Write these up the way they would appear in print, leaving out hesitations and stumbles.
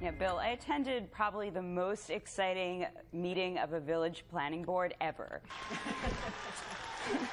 Yeah, Bill, I attended probably the most exciting meeting of a village planning board ever.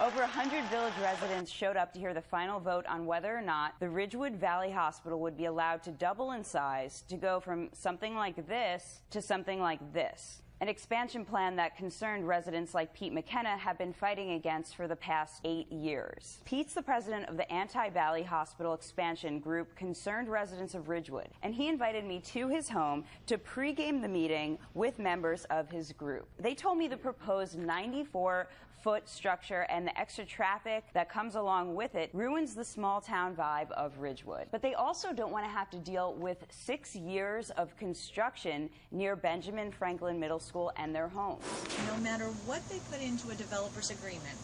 Over 100 village residents showed up to hear the final vote on whether or not the Ridgewood Valley Hospital would be allowed to double in size to go from something like this to something like this. An expansion plan that concerned residents like Pete McKenna have been fighting against for the past 8 years. Pete's the president of the Anti-Valley Hospital Expansion Group, concerned residents of Ridgewood, and he invited me to his home to pregame the meeting with members of his group. They told me the proposed 94-foot structure and the extra traffic that comes along with it ruins the small town vibe of Ridgewood. But they also don't want to have to deal with 6 years of construction near Benjamin Franklin Middle School and their homes. No matter what they put into a developer's agreement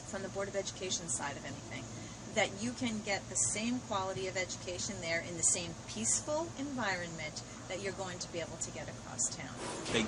from the Board of Education side of anything, that you can get the same quality of education there in the same peaceful environment that you're going to be able to get across town. They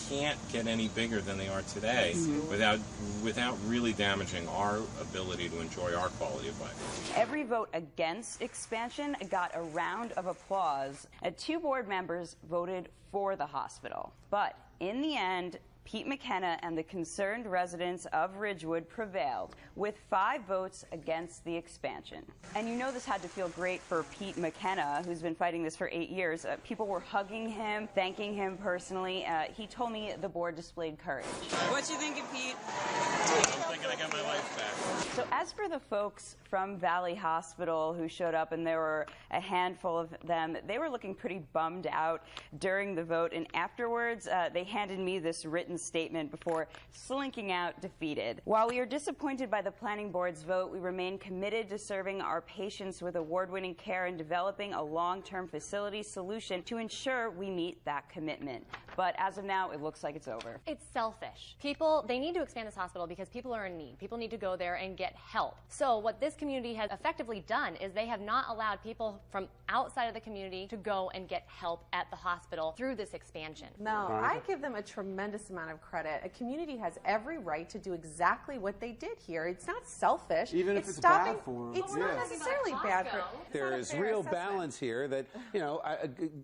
can't get any bigger than they are today without really damaging our ability to enjoy our quality of life. Every vote against expansion got a round of applause. 2 board members voted for the hospital. But in the end, Pete McKenna and the concerned residents of Ridgewood prevailed with 5 votes against the expansion. And you know this had to feel great for Pete McKenna, who's been fighting this for 8 years. People were hugging him, thanking him personally. He told me the board displayed courage. What you thinking, Pete? I'm thinking I got my life back. So as for the folks from Valley Hospital who showed up, and there were a handful of them, they were looking pretty bummed out during the vote, and afterwards they handed me this written statement before slinking out defeated. While we are disappointed by the planning board's vote, we remain committed to serving our patients with award-winning care and developing a long-term facility solution to ensure we meet that commitment. But as of now, it looks like it's over. It's selfish. People, they need to expand this hospital because people are in need. People need to go there and get help. So what this community has effectively done is they have not allowed people from outside of the community to go and get help at the hospital through this expansion. No, I give them a tremendous amount of credit. A community has every right to do exactly what they did here. It's not selfish. Even if it's bad for them. It's not necessarily bad for them. There is real balance here that, you know,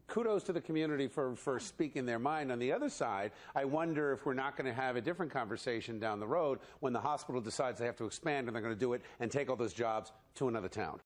kudos to the community for speaking their mind. On the other side, I wonder if we're not going to have a different conversation down the road when the hospital decides they have to expand and they're going to do it and take all those jobs to another town.